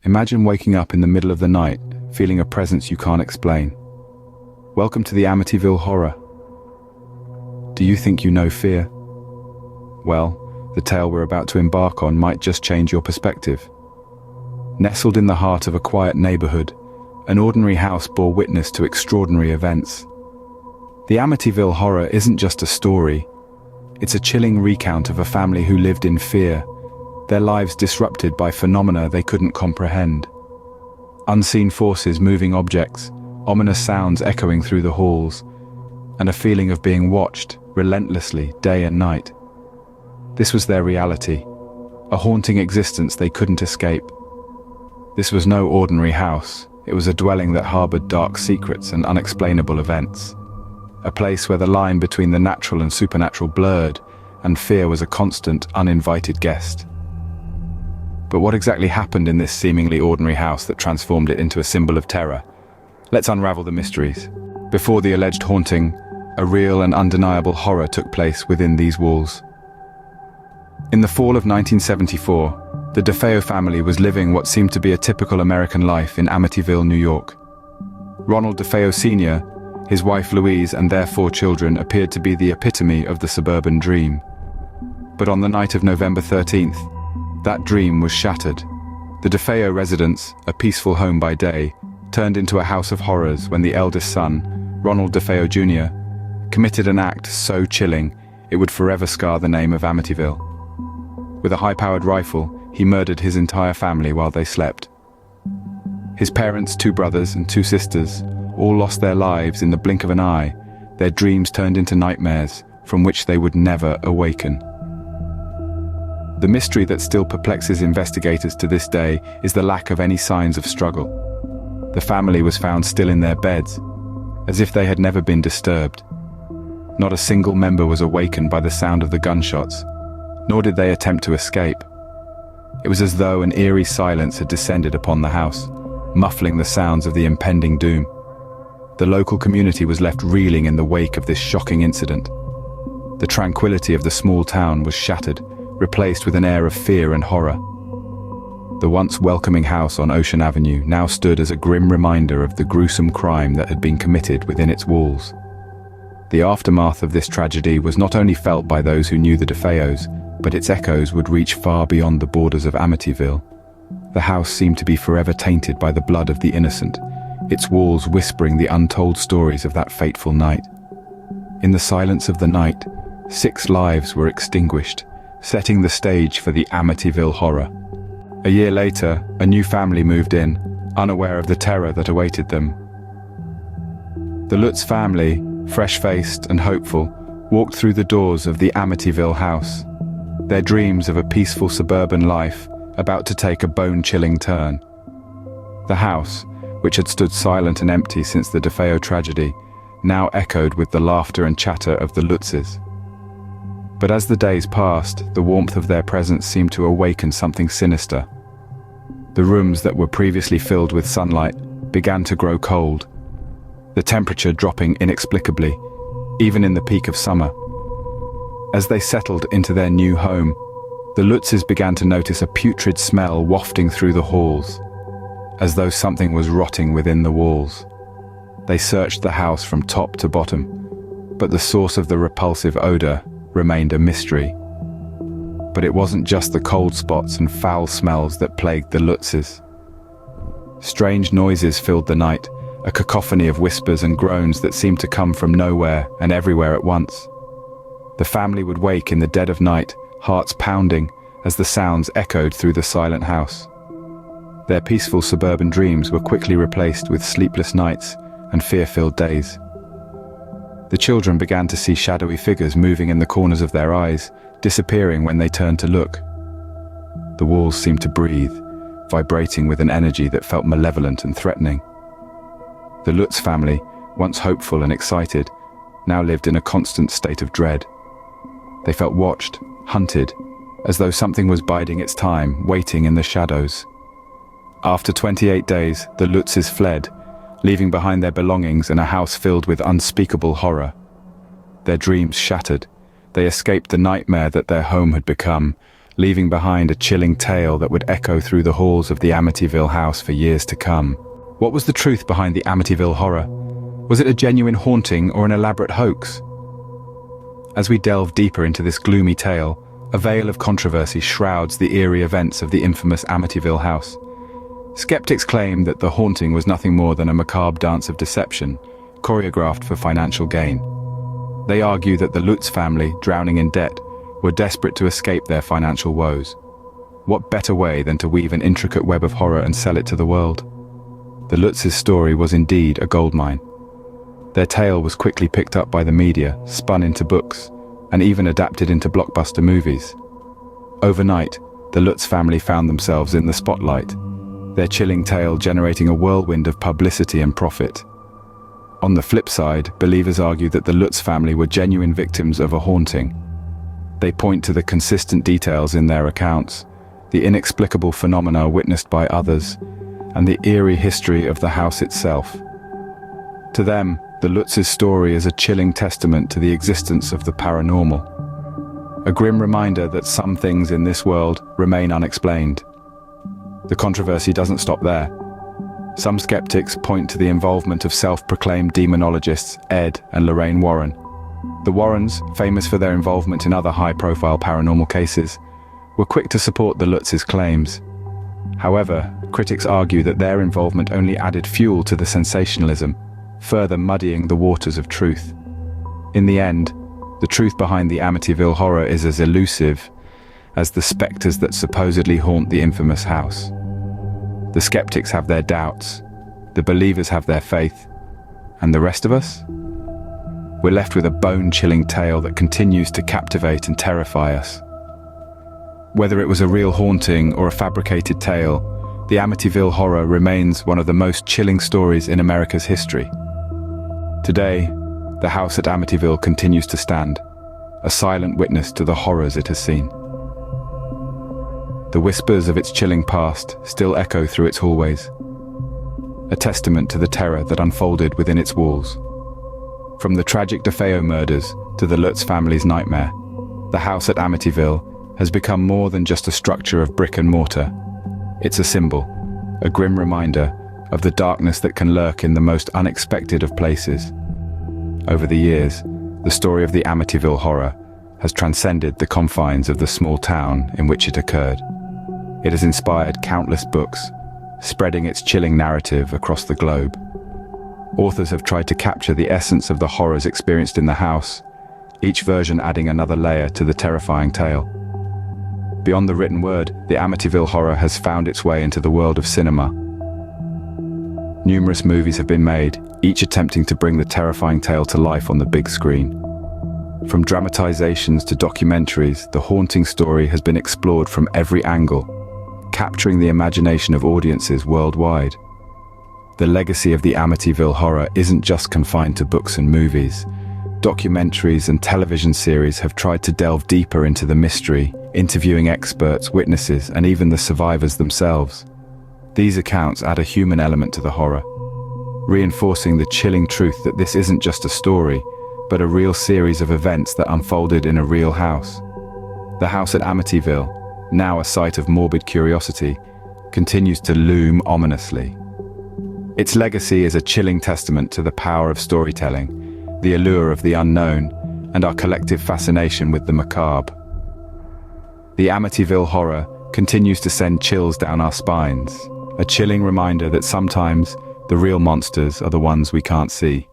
Imagine waking up in the middle of the night, feeling a presence you can't explain. Welcome to the Amityville Horror. Do you think you know fear? Well, the tale we're about to embark on might just change your perspective. Nestled in the heart of a quiet neighborhood, an ordinary house bore witness to extraordinary events. The Amityville Horror isn't just a story. It's a chilling recount of a family who lived in fear, their lives disrupted by phenomena they couldn't comprehend. Unseen forces moving objects, ominous sounds echoing through the halls, and a feeling of being watched relentlessly day and night. This was their reality, a haunting existence they couldn't escape. This was no ordinary house. It was a dwelling that harbored dark secrets and unexplainable events. A place where the line between the natural and supernatural blurred, and fear was a constant, uninvited guest. But what exactly happened in this seemingly ordinary house that transformed it into a symbol of terror? Let's unravel the mysteries. Before the alleged haunting, a real and undeniable horror took place within these walls. In the fall of 1974, the DeFeo family was living what seemed to be a typical American life in Amityville, New York. Ronald DeFeo Sr., his wife Louise, and their 4 children appeared to be the epitome of the suburban dream. But on the night of November 13th, that dream was shattered. The DeFeo residence, a peaceful home by day, turned into a house of horrors when the eldest son, Ronald DeFeo Jr., committed an act so chilling it would forever scar the name of Amityville. With a high-powered rifle, he murdered his entire family while they slept. His parents, 2 brothers and 2 sisters, all lost their lives in the blink of an eye. Their dreams turned into nightmares from which they would never awaken. The mystery that still perplexes investigators to this day is the lack of any signs of struggle. The family was found still in their beds, as if they had never been disturbed. Not a single member was awakened by the sound of the gunshots, nor did they attempt to escape. It was as though an eerie silence had descended upon the house, muffling the sounds of the impending doom. The local community was left reeling in the wake of this shocking incident. The tranquility of the small town was shattered, replaced with an air of fear and horror. The once welcoming house on Ocean Avenue now stood as a grim reminder of the gruesome crime that had been committed within its walls. The aftermath of this tragedy was not only felt by those who knew the DeFeos, but its echoes would reach far beyond the borders of Amityville. The house seemed to be forever tainted by the blood of the innocent, its walls whispering the untold stories of that fateful night. In the silence of the night, 6 lives were extinguished, setting the stage for the Amityville Horror. A year later, a new family moved in, unaware of the terror that awaited them. The Lutz family, fresh-faced and hopeful, walked through the doors of the Amityville house, their dreams of a peaceful suburban life about to take a bone-chilling turn. The house, which had stood silent and empty since the DeFeo tragedy, now echoed with the laughter and chatter of the Lutzes. But as the days passed, the warmth of their presence seemed to awaken something sinister. The rooms that were previously filled with sunlight began to grow cold, the temperature dropping inexplicably, even in the peak of summer. As they settled into their new home, the Lutzes began to notice a putrid smell wafting through the halls, as though something was rotting within the walls. They searched the house from top to bottom, but the source of the repulsive odor remained a mystery. But it wasn't just the cold spots and foul smells that plagued the Lutzes. Strange noises filled the night, a cacophony of whispers and groans that seemed to come from nowhere and everywhere at once. The family would wake in the dead of night, hearts pounding, as the sounds echoed through the silent house. Their peaceful suburban dreams were quickly replaced with sleepless nights and fear-filled days. The children began to see shadowy figures moving in the corners of their eyes, disappearing when they turned to look. The walls seemed to breathe, vibrating with an energy that felt malevolent and threatening. The Lutz family, once hopeful and excited, now lived in a constant state of dread. They felt watched, hunted, as though something was biding its time, waiting in the shadows. After 28 days, the Lutzes fled, leaving behind their belongings in a house filled with unspeakable horror. Their dreams shattered, they escaped the nightmare that their home had become, leaving behind a chilling tale that would echo through the halls of the Amityville house for years to come. What was the truth behind the Amityville Horror? Was it a genuine haunting or an elaborate hoax? As we delve deeper into this gloomy tale, a veil of controversy shrouds the eerie events of the infamous Amityville house. Skeptics claim that the haunting was nothing more than a macabre dance of deception, choreographed for financial gain. They argue that the Lutz family, drowning in debt, were desperate to escape their financial woes. What better way than to weave an intricate web of horror and sell it to the world? The Lutz's story was indeed a goldmine. Their tale was quickly picked up by the media, spun into books, and even adapted into blockbuster movies. Overnight, the Lutz family found themselves in the spotlight, their chilling tale generating a whirlwind of publicity and profit. On the flip side, believers argue that the Lutz family were genuine victims of a haunting. They point to the consistent details in their accounts, the inexplicable phenomena witnessed by others, and the eerie history of the house itself. To them, the Lutz's story is a chilling testament to the existence of the paranormal, a grim reminder that some things in this world remain unexplained. The controversy doesn't stop there. Some skeptics point to the involvement of self-proclaimed demonologists Ed and Lorraine Warren. The Warrens, famous for their involvement in other high-profile paranormal cases, were quick to support the Lutz's claims. However, critics argue that their involvement only added fuel to the sensationalism, further muddying the waters of truth. In the end, the truth behind the Amityville Horror is as elusive as the specters that supposedly haunt the infamous house. The skeptics have their doubts, the believers have their faith, and the rest of us? We're left with a bone-chilling tale that continues to captivate and terrify us. Whether it was a real haunting or a fabricated tale, the Amityville Horror remains one of the most chilling stories in America's history. Today, the house at Amityville continues to stand, a silent witness to the horrors it has seen. The whispers of its chilling past still echo through its hallways, a testament to the terror that unfolded within its walls. From the tragic DeFeo murders to the Lutz family's nightmare, the house at Amityville has become more than just a structure of brick and mortar. It's a symbol, a grim reminder of the darkness that can lurk in the most unexpected of places. Over the years, the story of the Amityville Horror has transcended the confines of the small town in which it occurred. It has inspired countless books, spreading its chilling narrative across the globe. Authors have tried to capture the essence of the horrors experienced in the house, each version adding another layer to the terrifying tale. Beyond the written word, the Amityville Horror has found its way into the world of cinema. Numerous movies have been made, each attempting to bring the terrifying tale to life on the big screen. From dramatizations to documentaries, the haunting story has been explored from every angle, capturing the imagination of audiences worldwide. The legacy of the Amityville Horror isn't just confined to books and movies. Documentaries and television series have tried to delve deeper into the mystery, interviewing experts, witnesses, and even the survivors themselves. These accounts add a human element to the horror, reinforcing the chilling truth that this isn't just a story, but a real series of events that unfolded in a real house. The house at Amityville, now a site of morbid curiosity, continues to loom ominously. Its legacy is a chilling testament to the power of storytelling, the allure of the unknown, and our collective fascination with the macabre. The Amityville Horror continues to send chills down our spines, a chilling reminder that sometimes the real monsters are the ones we can't see.